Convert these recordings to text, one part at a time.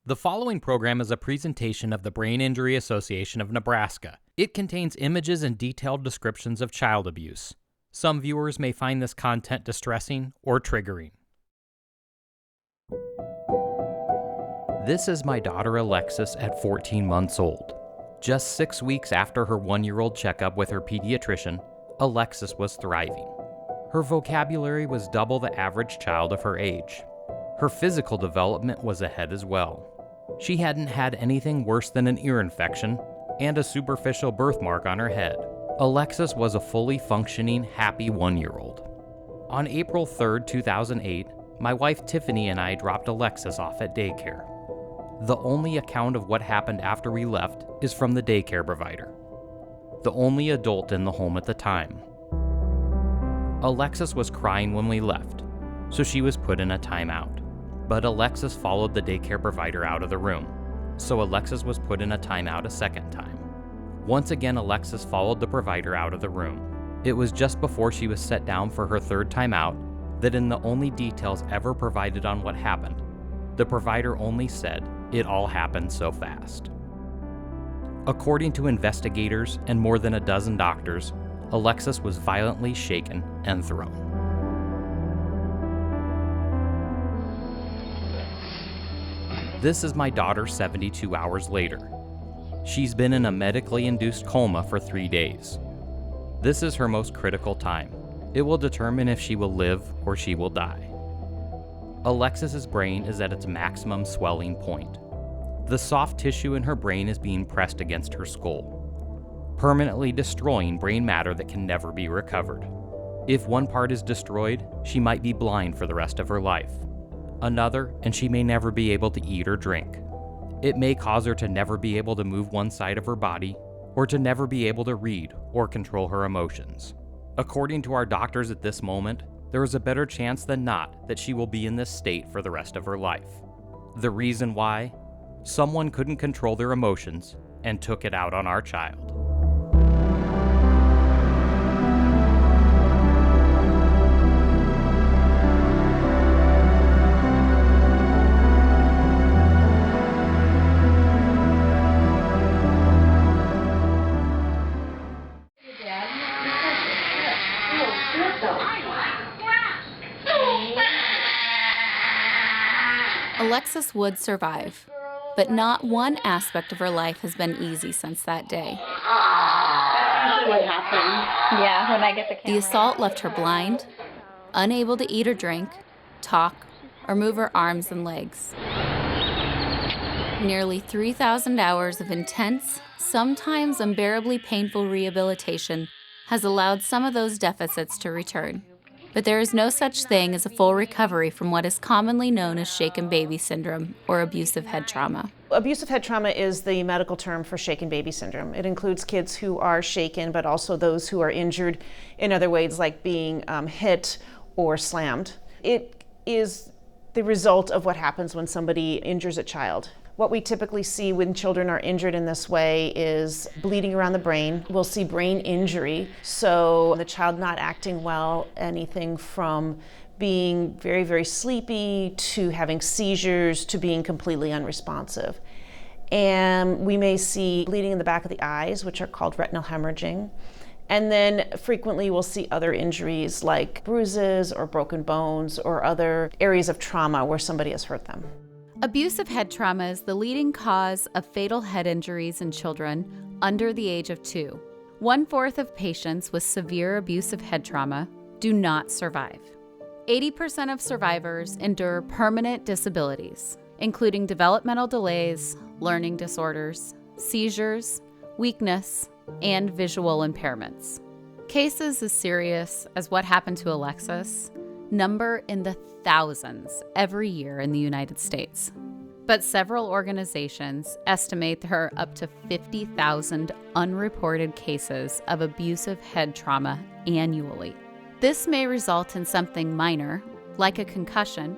The following program is a presentation of the Brain Injury Association of Nebraska. It contains images and detailed descriptions of child abuse. Some viewers may find this content distressing or triggering. This is my daughter Alexis at 14 months old. Just 6 weeks after her 1-year-old checkup with her pediatrician, Alexis was thriving. Her vocabulary was double the average child of her age. Her physical development was ahead as well. She hadn't had anything worse than an ear infection and a superficial birthmark on her head. Alexis was a fully functioning, happy 1-year-old. On April 3rd, 2008, my wife Tiffany and I dropped Alexis off at daycare. The only account of what happened after we left is from the daycare provider, the only adult in the home at the time. Alexis was crying when we left, so she was put in a timeout. But Alexis followed the daycare provider out of the room, so Alexis was put in a timeout a second time. Once again, Alexis followed the provider out of the room. It was just before she was set down for her third timeout that in the only details ever provided on what happened, the provider only said, "It all happened so fast." According to investigators and more than a dozen doctors, Alexis was violently shaken and thrown. This is my daughter 72 hours later. She's been in a medically induced coma for 3 days. This is her most critical time. It will determine if she will live or she will die. Alexis's brain is at its maximum swelling point. The soft tissue in her brain is being pressed against her skull, permanently destroying brain matter that can never be recovered. If one part is destroyed, she might be blind for the rest of her life. Another, and she may never be able to eat or drink. It may cause her to never be able to move one side of her body, or to never be able to read or control her emotions. According to our doctors at this moment, there is a better chance than not that she will be in this state for the rest of her life. The reason why? Someone couldn't control their emotions and took it out on our child. Alexis would survive, but not one aspect of her life has been easy since that day. That's usually what happens. Yeah, when I get the camera. The assault left her blind, unable to eat or drink, talk, or move her arms and legs. Nearly 3,000 hours of intense, sometimes unbearably painful rehabilitation has allowed some of those deficits to return. But there is no such thing as a full recovery from what is commonly known as shaken baby syndrome or abusive head trauma. Abusive head trauma is the medical term for shaken baby syndrome. It includes kids who are shaken, but also those who are injured in other ways, like being hit or slammed. It is the result of what happens when somebody injures a child. What we typically see when children are injured in this way is bleeding around the brain. We'll see brain injury, so the child not acting well, anything from being very, very sleepy to having seizures to being completely unresponsive. And we may see bleeding in the back of the eyes, which are called retinal hemorrhaging. And then frequently we'll see other injuries like bruises or broken bones or other areas of trauma where somebody has hurt them. Abusive head trauma is the leading cause of fatal head injuries in children under the age of 2. 1/4 of patients with severe abusive head trauma do not survive. 80% of survivors endure permanent disabilities, including developmental delays, learning disorders, seizures, weakness, and visual impairments. Cases as serious as what happened to Alexis number in the thousands every year in the United States. But several organizations estimate there are up to 50,000 unreported cases of abusive head trauma annually. This may result in something minor, like a concussion,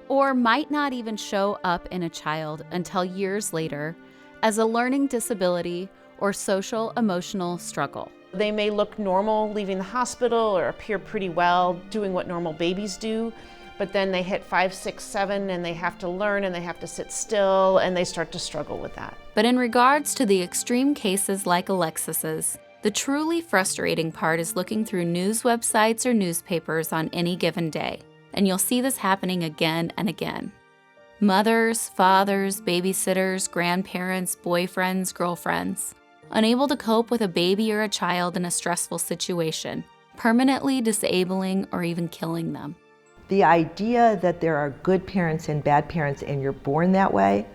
or might not even show up in a child until years later as a learning disability or social emotional struggle. They may look normal leaving the hospital or appear pretty well doing what normal babies do, but then they hit 5, 6, 7 and they have to learn and they have to sit still and they start to struggle with that. But in regards to the extreme cases like Alexis's, the truly frustrating part is looking through news websites or newspapers on any given day, and you'll see this happening again and again. Mothers, fathers, babysitters, grandparents, boyfriends, girlfriends, unable to cope with a baby or a child in a stressful situation, permanently disabling or even killing them. The idea that there are good parents and bad parents and you're born that way,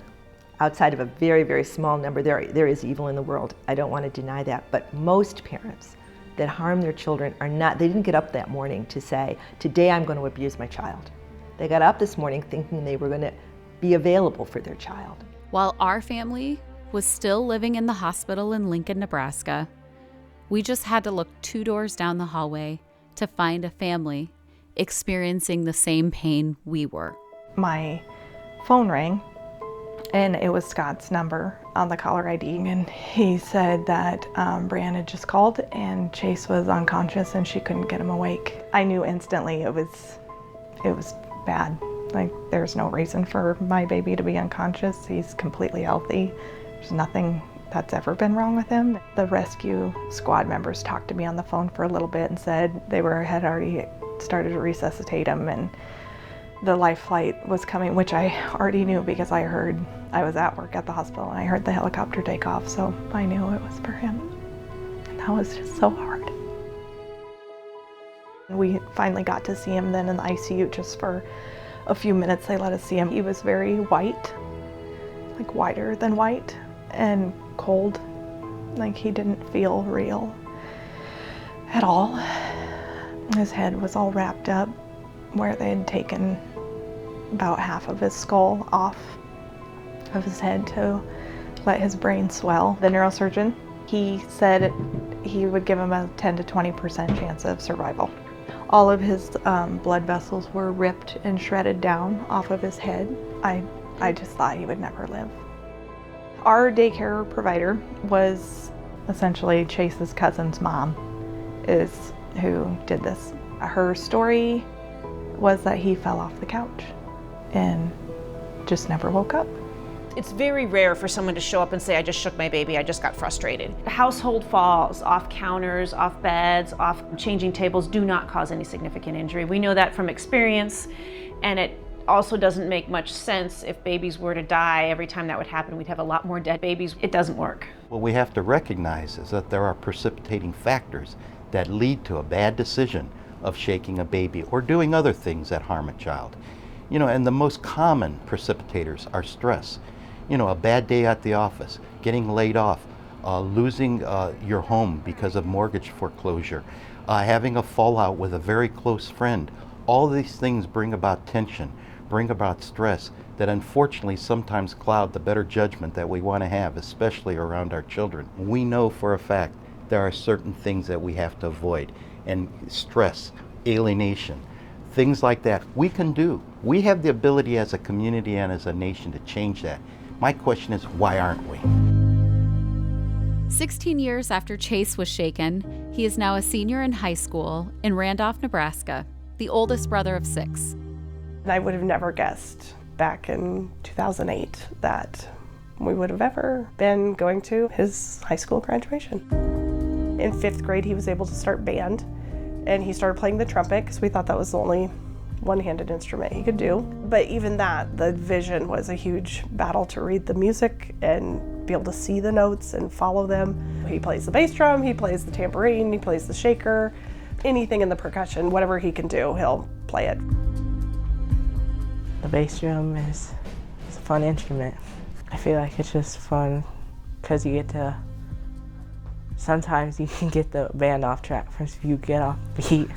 outside of a very, very small number, there is evil in the world. I don't want to deny that. But most parents that harm their children they didn't get up that morning to say, today I'm going to abuse my child. They got up this morning thinking they were going to be available for their child. While our family was still living in the hospital in Lincoln, Nebraska, we just had to look 2 doors down the hallway to find a family experiencing the same pain we were. My phone rang, and it was Scott's number on the caller ID, and he said that Brianne had just called and Chase was unconscious and she couldn't get him awake. I knew instantly it was bad. Like, there's no reason for my baby to be unconscious. He's completely healthy. There's nothing that's ever been wrong with him. The rescue squad members talked to me on the phone for a little bit and said had already started to resuscitate him and the life flight was coming, which I already knew because I was at work at the hospital and I heard the helicopter take off, so I knew it was for him. And that was just so hard. We finally got to see him then in the ICU just for a few minutes. They let us see him. He was very white, like whiter than white, and cold. Like, he didn't feel real at all. His head was all wrapped up where they had taken about half of his skull off of his head to let his brain swell. The neurosurgeon, he said he would give him a 10 to 20% chance of survival. All of his blood vessels were ripped and shredded down off of his head. I just thought he would never live. Our daycare provider was essentially Chase's cousin's mom, is who did this. Her story was that he fell off the couch and just never woke up. It's very rare for someone to show up and say, I just shook my baby, I just got frustrated. Household falls, off counters, off beds, off changing tables do not cause any significant injury. We know that from experience, and it also doesn't make much sense if babies were to die. Every time that would happen, we'd have a lot more dead babies. It doesn't work. What we have to recognize is that there are precipitating factors that lead to a bad decision of shaking a baby or doing other things that harm a child. And the most common precipitators are stress. A bad day at the office, getting laid off, losing your home because of mortgage foreclosure, having a fallout with a very close friend. All these things bring about tension, bring about stress that unfortunately sometimes cloud the better judgment that we want to have, especially around our children. We know for a fact there are certain things that we have to avoid, and stress, alienation, things like that we can do. We have the ability as a community and as a nation to change that. My question is, why aren't we? 16 years after Chase was shaken, he is now a senior in high school in Randolph, Nebraska, the oldest brother of 6. I would have never guessed back in 2008 that we would have ever been going to his high school graduation. In 5th grade, he was able to start band, and he started playing the trumpet because we thought that was the only one-handed instrument he could do. But even that, the vision was a huge battle to read the music and be able to see the notes and follow them. He plays the bass drum, he plays the tambourine, he plays the shaker, anything in the percussion, whatever he can do, he'll play it. The bass drum is a fun instrument. I feel like it's just fun because you get to, sometimes you can get the band off track first if you get off beat.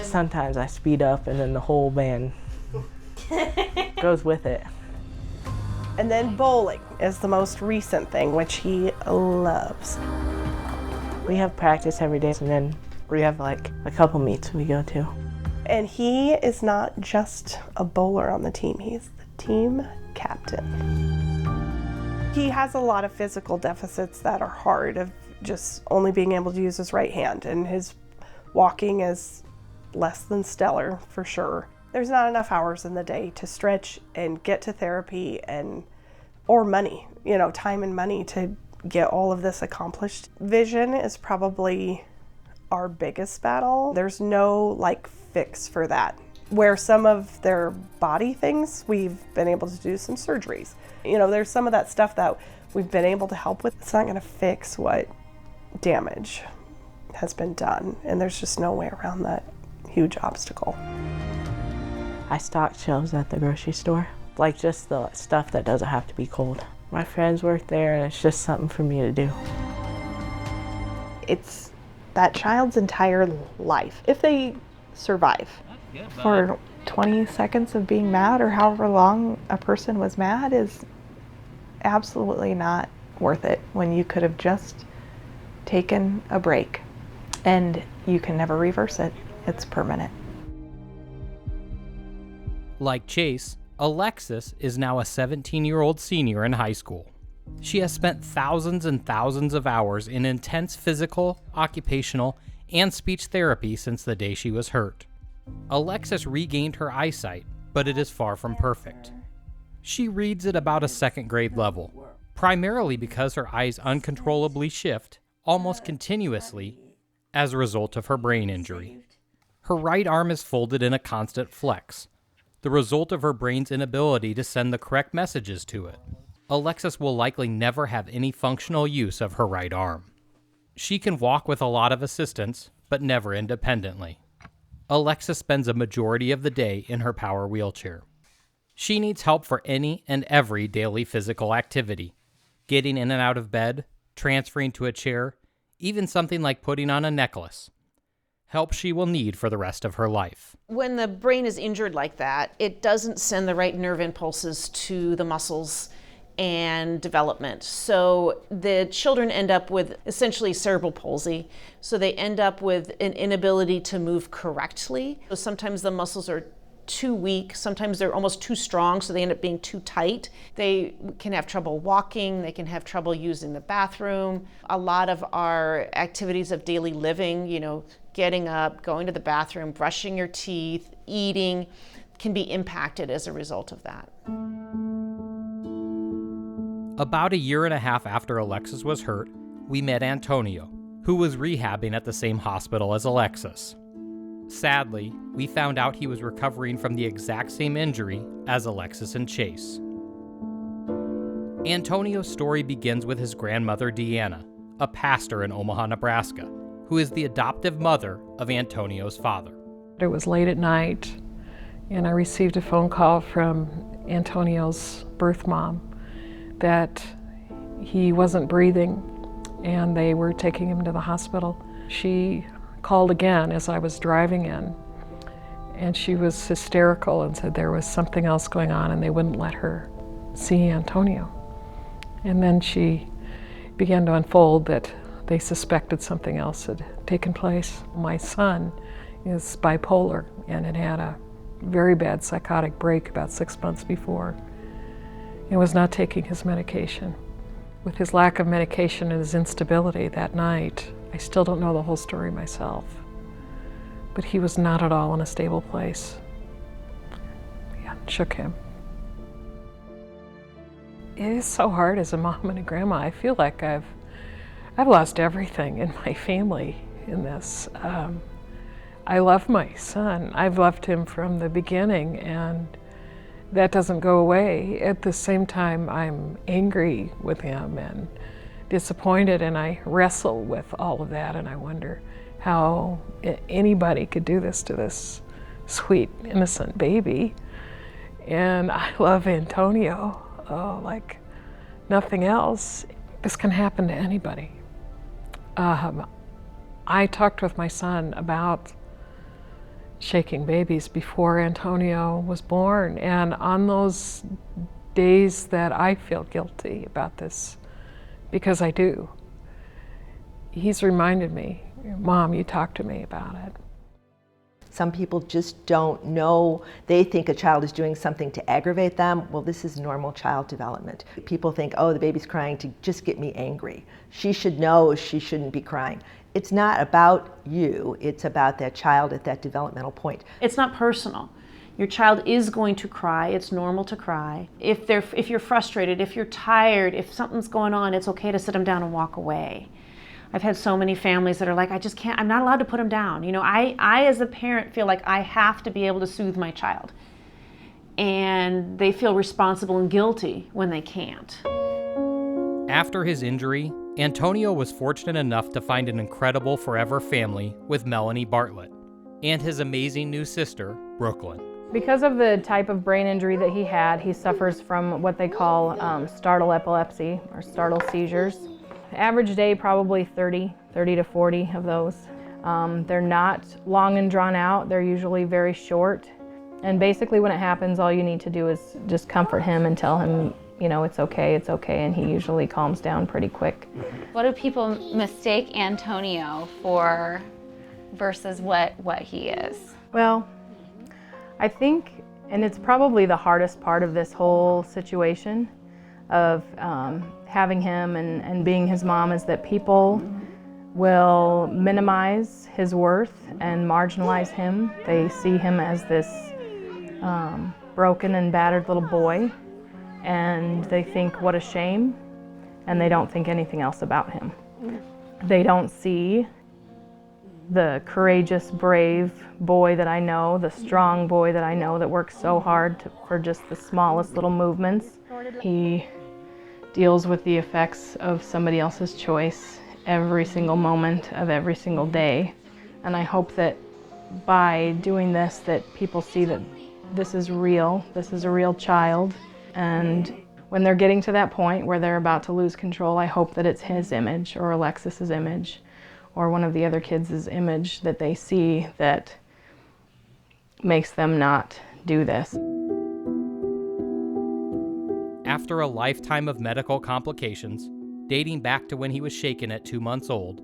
Sometimes I speed up and then the whole band goes with it. And then bowling is the most recent thing, which he loves. We have practice every day, and then we have like a couple meets we go to. And he is not just a bowler on the team, he's the team captain. He has a lot of physical deficits that are hard, of just only being able to use his right hand, and his walking is less than stellar for sure. There's not enough hours in the day to stretch and get to therapy or money, time and money to get all of this accomplished. Vision is probably our biggest battle. There's no fix for that. Where some of their body things, we've been able to do some surgeries. There's some of that stuff that we've been able to help with. It's not gonna fix what damage has been done, and there's just no way around that huge obstacle. I stock shelves at the grocery store, just the stuff that doesn't have to be cold. My friends work there, and it's just something for me to do. It's that child's entire life. If they survive for 20 seconds of being mad or however long a person was mad is absolutely not worth it when you could have just taken a break, and you can never reverse it. It's permanent. Like Chase, Alexis is now a 17-year-old senior in high school. She has spent thousands and thousands of hours in intense physical, occupational, and speech therapy since the day she was hurt. Alexis regained her eyesight, but it is far from perfect. She reads at about a second grade level, primarily because her eyes uncontrollably shift, almost continuously, as a result of her brain injury. Her right arm is folded in a constant flex, the result of her brain's inability to send the correct messages to it. Alexis will likely never have any functional use of her right arm. She can walk with a lot of assistance, but never independently. Alexis spends a majority of the day in her power wheelchair. She needs help for any and every daily physical activity, getting in and out of bed, transferring to a chair, even something like putting on a necklace. Help she will need for the rest of her life. When the brain is injured like that, it doesn't send the right nerve impulses to the muscles and development. So the children end up with essentially cerebral palsy. So they end up with an inability to move correctly. So sometimes the muscles are too weak, sometimes they're almost too strong, so they end up being too tight. They can have trouble walking, they can have trouble using the bathroom. A lot of our activities of daily living, getting up, going to the bathroom, brushing your teeth, eating, can be impacted as a result of that. About 1.5 years after Alexis was hurt, we met Antonio, who was rehabbing at the same hospital as Alexis. Sadly, we found out he was recovering from the exact same injury as Alexis and Chase. Antonio's story begins with his grandmother, Deanna, a pastor in Omaha, Nebraska, who is the adoptive mother of Antonio's father. It was late at night, and I received a phone call from Antonio's birth mom that he wasn't breathing, and they were taking him to the hospital. She called again as I was driving in, and she was hysterical and said there was something else going on and they wouldn't let her see Antonio. And then she began to unfold that they suspected something else had taken place. My son is bipolar and had had a very bad psychotic break about 6 months before and was not taking his medication. With his lack of medication and his instability that night, I still don't know the whole story myself, but he was not at all in a stable place. Yeah, shook him. It is so hard as a mom and a grandma. I feel like I've lost everything in my family in this. I love my son. I've loved him from the beginning, and that doesn't go away. At the same time, I'm angry with him and disappointed, and I wrestle with all of that, and I wonder how anybody could do this to this sweet, innocent baby. And I love Antonio like nothing else. This can happen to anybody. I talked with my son about shaking babies before Antonio was born, and on those days that I feel guilty about this, because I do, he's reminded me, Mom, you talked to me about it. Some people just don't know. They think a child is doing something to aggravate them. Well, this is normal child development. People think, oh, the baby's crying to just get me angry. She should know she shouldn't be crying. It's not about you, it's about that child at that developmental point. It's not personal. Your child is going to cry. It's normal to cry. If you're frustrated, if you're tired, if something's going on, it's okay to sit them down and walk away. I've had so many families that are like, I just can't, I'm not allowed to put them down. You know, I as a parent feel like I have to be able to soothe my child. And they feel responsible and guilty when they can't. After his injury, Antonio was fortunate enough to find an incredible forever family with Melanie Bartlett and his amazing new sister, Brooklyn. Because of the type of brain injury that he had, he suffers from what they call startle epilepsy or startle seizures. Average day, probably 30 to 40 of those. They're not long and drawn out. They're usually very short. And basically when it happens, all you need to do is just comfort him and tell him, you know, it's okay, and he usually calms down pretty quick. What do people mistake Antonio for versus what he is? Well, I think, and it's probably the hardest part of this whole situation of having him and being his mom, is that people will minimize his worth and marginalize him. They see him as this broken and battered little boy, and they think, what a shame, and they don't think anything else about him. They don't see the courageous, brave boy that I know, the strong boy that I know that works so hard for just the smallest little movements. He deals with the effects of somebody else's choice every single moment of every single day. And I hope that by doing this, that people see that this is real, this is a real child. And when they're getting to that point where they're about to lose control, I hope that it's his image or Alexis's image or one of the other kids' image that they see that makes them not do this. After a lifetime of medical complications, dating back to when he was shaken at 2 months old,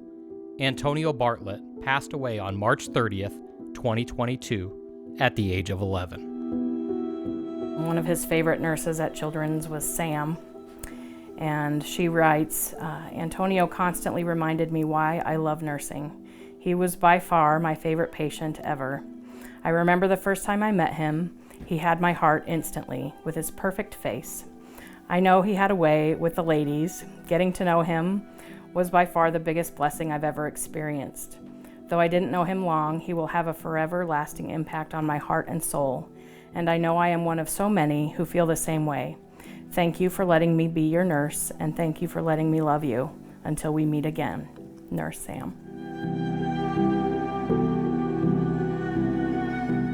Antonio Bartlett passed away on March 30th, 2022, at the age of 11. One of his favorite nurses at Children's was Sam, and she writes, Antonio constantly reminded me why I love nursing. He was by far my favorite patient ever. I remember the first time I met him, he had my heart instantly with his perfect face. I know he had a way with the ladies. Getting to know him was by far the biggest blessing I've ever experienced. Though I didn't know him long, he will have a forever lasting impact on my heart and soul. And I know I am one of so many who feel the same way. Thank you for letting me be your nurse, and thank you for letting me love you. Until we meet again, Nurse Sam.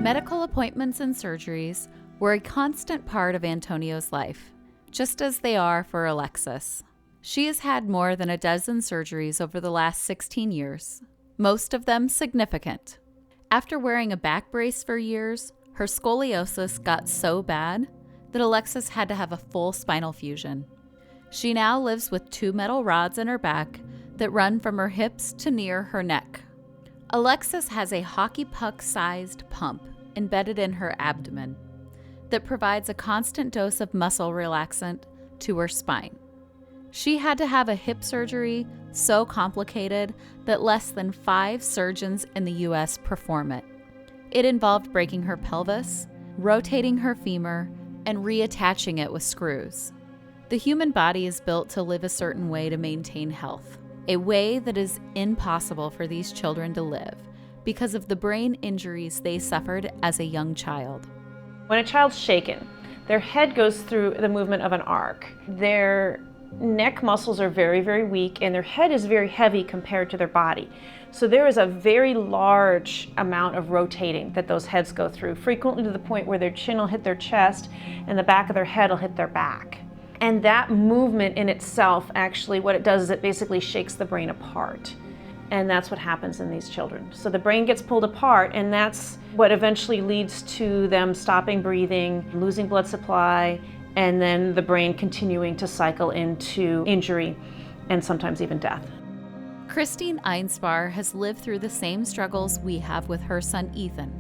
Medical appointments and surgeries were a constant part of Antonio's life, just as they are for Alexis. She has had more than a dozen surgeries over the last 16 years, most of them significant. After wearing a back brace for years, her scoliosis got so bad that Alexis had to have a full spinal fusion. She now lives with 2 metal rods in her back that run from her hips to near her neck. Alexis has a hockey puck-sized pump embedded in her abdomen that provides a constant dose of muscle relaxant to her spine. She had to have a hip surgery so complicated that less than 5 surgeons in the U.S. perform it. It involved breaking her pelvis, rotating her femur, and reattaching it with screws. The human body is built to live a certain way to maintain health, a way that is impossible for these children to live because of the brain injuries they suffered as a young child. When a child's shaken, their head goes through the movement of an arc. Their neck muscles are very, very weak, and their head is very heavy compared to their body. So there is a very large amount of rotating that those heads go through, frequently to the point where their chin will hit their chest and the back of their head will hit their back. And that movement in itself, actually, what it does is it basically shakes the brain apart. And that's what happens in these children. So the brain gets pulled apart, and that's what eventually leads to them stopping breathing, losing blood supply, and then the brain continuing to cycle into injury and sometimes even death. Christine Einspar has lived through the same struggles we have with her son Ethan.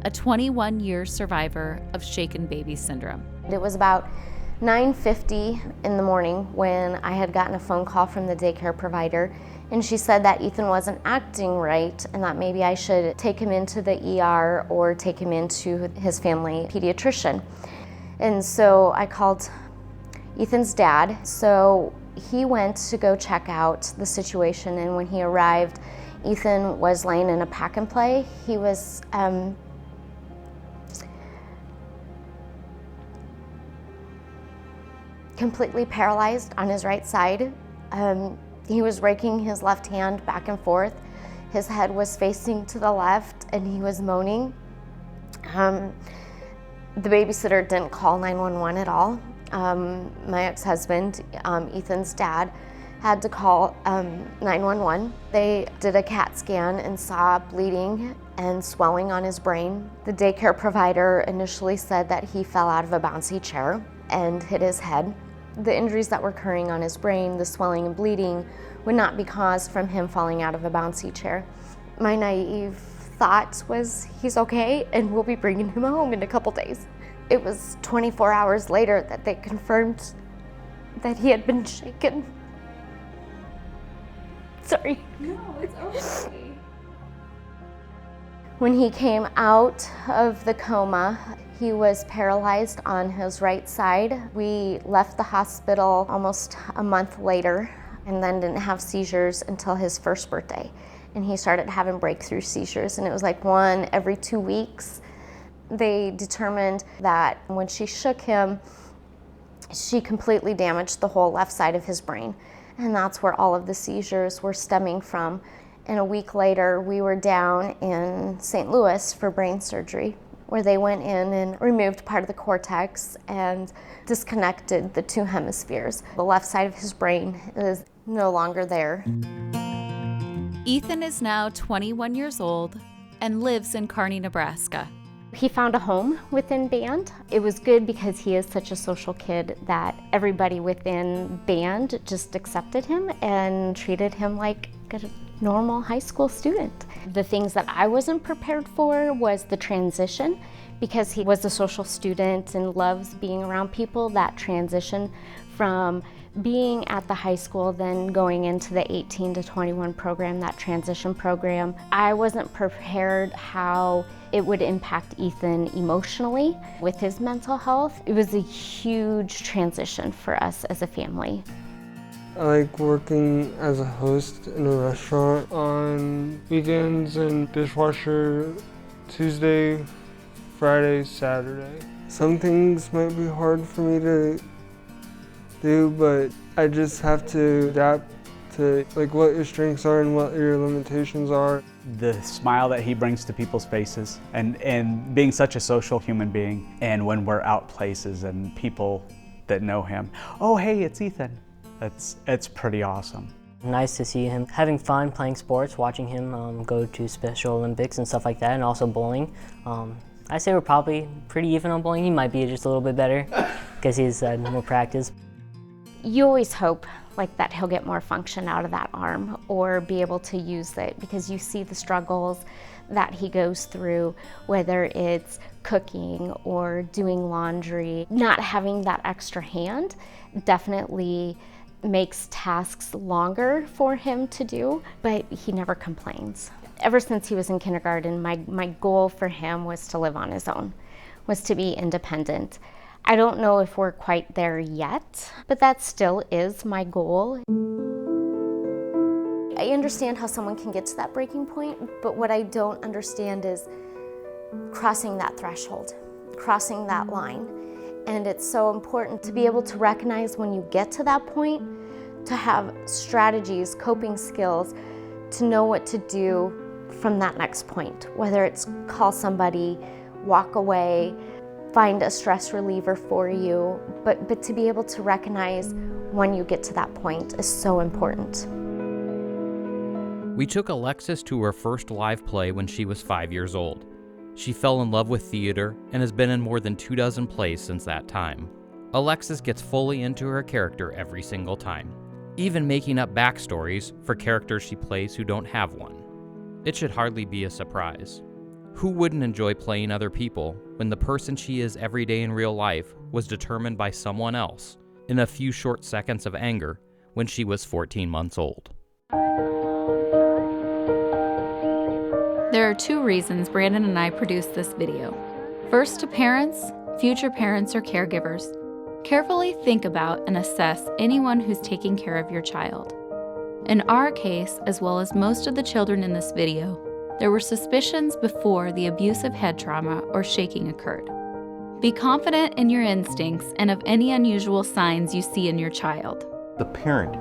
a 21-year survivor of shaken baby syndrome. It was about 9:50 in the morning when I had gotten a phone call from the daycare provider, and she said that Ethan wasn't acting right and that maybe I should take him into the ER or take him into his family pediatrician. And so I called Ethan's dad. So he went to go check out the situation, and when he arrived, Ethan was laying in a pack and play. He was completely paralyzed on his right side. He was raking his left hand back and forth. His head was facing to the left and he was moaning. The babysitter didn't call 911 at all. My ex-husband, Ethan's dad, had to call 911. They did a CAT scan and saw bleeding and swelling on his brain. The daycare provider initially said that he fell out of a bouncy chair and hit his head. The injuries that were occurring on his brain, the swelling and bleeding, would not be caused from him falling out of a bouncy chair. My naive thought was, he's okay and we'll be bringing him home in a couple days. It was 24 hours later that they confirmed that he had been shaken. Sorry. No, it's okay. When he came out of the coma, he was paralyzed on his right side. We left the hospital almost a month later and then didn't have seizures until his first birthday. And he started having breakthrough seizures, and it was like one every 2 weeks. They determined that when she shook him, she completely damaged the whole left side of his brain. And that's where all of the seizures were stemming from. And a week later, we were down in St. Louis for brain surgery, where they went in and removed part of the cortex and disconnected the two hemispheres. The left side of his brain is no longer there. Ethan is now 21 years old and lives in Kearney, Nebraska. He found a home within band. It was good because he is such a social kid that everybody within band just accepted him and treated him like a normal high school student. The things that I wasn't prepared for was the transition, because he was a social student and loves being around people. That transition from being at the high school, then going into the 18 to 21 program, that transition program, I wasn't prepared how it would impact Ethan emotionally with his mental health. It was a huge transition for us as a family. I like working as a host in a restaurant on weekends and dishwasher Tuesday, Friday, Saturday. Some things might be hard for me to do, but I just have to adapt to like what your strengths are and what your limitations are. The smile that he brings to people's faces and being such a social human being, and when we're out places and people that know him, oh hey, it's Ethan. It's pretty awesome. Nice to see him having fun playing sports, watching him go to Special Olympics and stuff like that, and also bowling. I say we're probably pretty even on bowling. He might be just a little bit better because he's had more practice. You always hope like that he'll get more function out of that arm or be able to use it, because you see the struggles that he goes through, whether it's cooking or doing laundry. Not having that extra hand definitely makes tasks longer for him to do, but he never complains. Ever since he was in kindergarten, my goal for him was to live on his own, was to be independent. I don't know if we're quite there yet, but that still is my goal. I understand how someone can get to that breaking point, but what I don't understand is crossing that threshold, crossing that line. And it's so important to be able to recognize when you get to that point, to have strategies, coping skills, to know what to do from that next point, whether it's call somebody, walk away, find a stress reliever for you, but to be able to recognize when you get to that point is so important. We took Alexis to her first live play when she was 5 years old. She fell in love with theater and has been in more than 24 plays since that time. Alexis gets fully into her character every single time, even making up backstories for characters she plays who don't have one. It should hardly be a surprise. Who wouldn't enjoy playing other people when the person she is every day in real life was determined by someone else in a few short seconds of anger when she was 14 months old? There are two reasons Brandon and I produced this video. First, to parents, future parents, or caregivers. Carefully think about and assess anyone who's taking care of your child. In our case, as well as most of the children in this video, there were suspicions before the abusive head trauma or shaking occurred. Be confident in your instincts and of any unusual signs you see in your child. The parent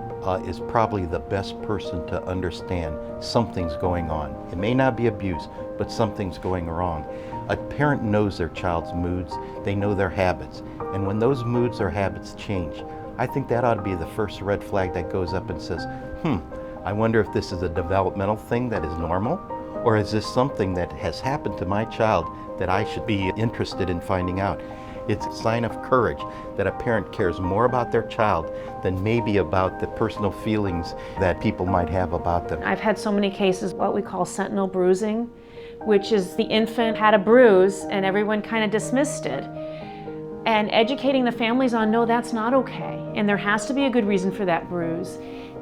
is probably the best person to understand something's going on. It may not be abuse, but something's going wrong. A parent knows their child's moods, they know their habits, and when those moods or habits change, I think that ought to be the first red flag that goes up and says, I wonder if this is a developmental thing that is normal, or is this something that has happened to my child that I should be interested in finding out? It's a sign of courage that a parent cares more about their child than maybe about the personal feelings that people might have about them. I've had so many cases, what we call sentinel bruising, which is the infant had a bruise and everyone kind of dismissed it. And educating the families on, no, that's not okay. And there has to be a good reason for that bruise.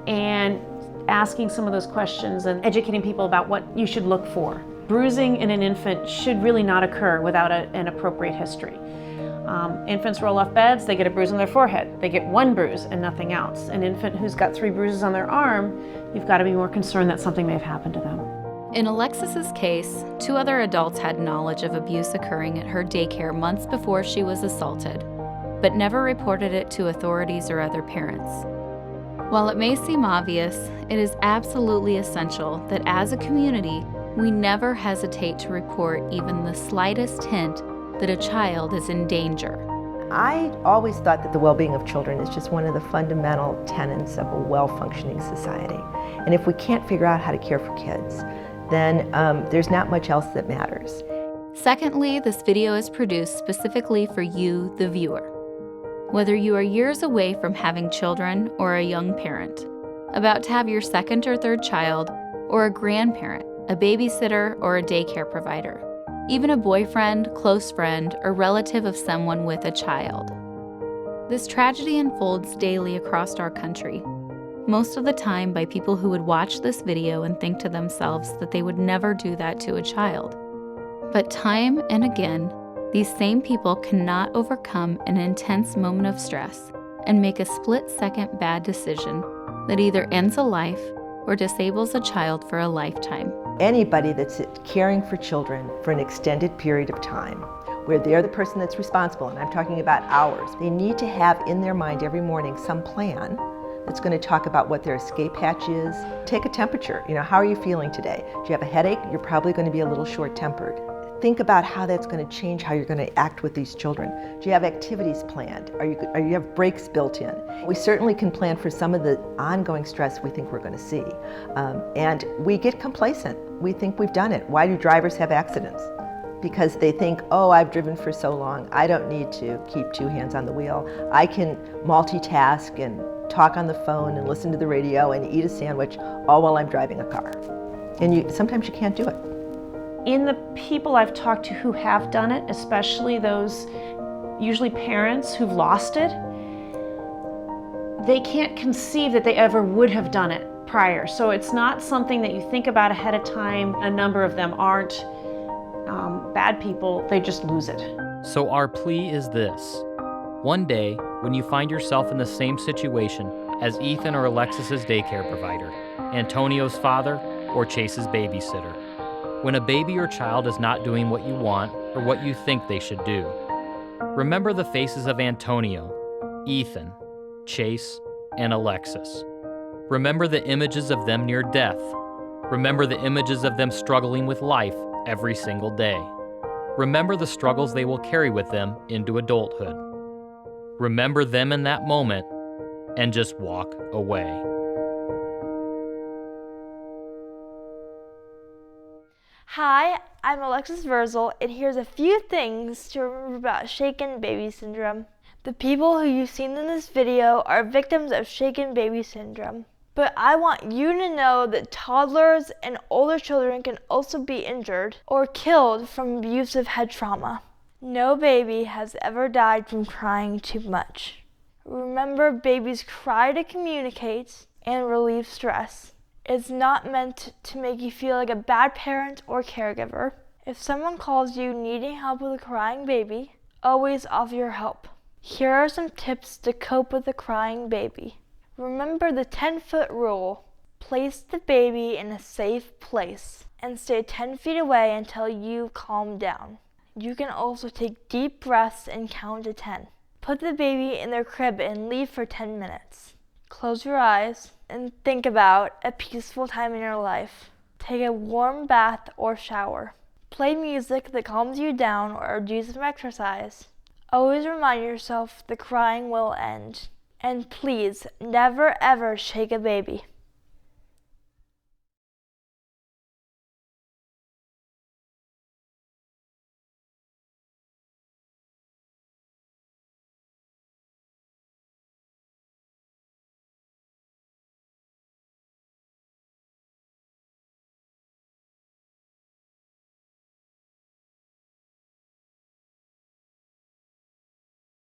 And asking some of those questions and educating people about what you should look for. Bruising in an infant should really not occur without an appropriate history. Infants roll off beds, they get a bruise on their forehead. They get one bruise and nothing else. An infant who's got 3 bruises on their arm, you've got to be more concerned that something may have happened to them. In Alexis's case, 2 other adults had knowledge of abuse occurring at her daycare months before she was assaulted, but never reported it to authorities or other parents. While it may seem obvious, it is absolutely essential that as a community, we never hesitate to report even the slightest hint that a child is in danger. I always thought that the well-being of children is just one of the fundamental tenets of a well-functioning society. And if we can't figure out how to care for kids, then there's not much else that matters. Secondly, this video is produced specifically for you, the viewer. Whether you are years away from having children or a young parent, about to have your 2nd or 3rd child, or a grandparent, a babysitter, or a daycare provider, even a boyfriend, close friend, or relative of someone with a child. This tragedy unfolds daily across our country, most of the time by people who would watch this video and think to themselves that they would never do that to a child. But time and again, these same people cannot overcome an intense moment of stress and make a split-second bad decision that either ends a life or disables a child for a lifetime. Anybody that's caring for children for an extended period of time, where they're the person that's responsible, and I'm talking about hours, they need to have in their mind every morning some plan that's going to talk about what their escape hatch is. Take a temperature. How are you feeling today? Do you have a headache? You're probably going to be a little short-tempered. Think about how that's going to change how you're going to act with these children. Do you have activities planned? Are you have breaks built in? We certainly can plan for some of the ongoing stress we think we're going to see. And we get complacent. We think we've done it. Why do drivers have accidents? Because they think, oh, I've driven for so long, I don't need to keep 2 hands on the wheel. I can multitask and talk on the phone and listen to the radio and eat a sandwich all while I'm driving a car. And sometimes you can't do it. In the people I've talked to who have done it, especially those usually parents who've lost it, they can't conceive that they ever would have done it prior. So it's not something that you think about ahead of time. A number of them aren't bad people, they just lose it. So our plea is this. One day, when you find yourself in the same situation as Ethan or Alexis's daycare provider, Antonio's father, or Chase's babysitter, when a baby or child is not doing what you want or what you think they should do, remember the faces of Antonio, Ethan, Chase, and Alexis. Remember the images of them near death. Remember the images of them struggling with life every single day. Remember the struggles they will carry with them into adulthood. Remember them in that moment and just walk away. Hi, I'm Alexis Verzal, and here's a few things to remember about shaken baby syndrome. The people who you've seen in this video are victims of shaken baby syndrome. But I want you to know that toddlers and older children can also be injured or killed from abusive head trauma. No baby has ever died from crying too much. Remember, babies cry to communicate and relieve stress. It's not meant to make you feel like a bad parent or caregiver. If someone calls you needing help with a crying baby, always offer your help. Here are some tips to cope with a crying baby. Remember the 10-foot rule. Place the baby in a safe place and stay 10 feet away until you calm down. You can also take deep breaths and count to 10. Put the baby in their crib and leave for 10 minutes. Close your eyes and think about a peaceful time in your life. Take a warm bath or shower. Play music that calms you down or do some exercise. Always remind yourself the crying will end. And please, never ever shake a baby.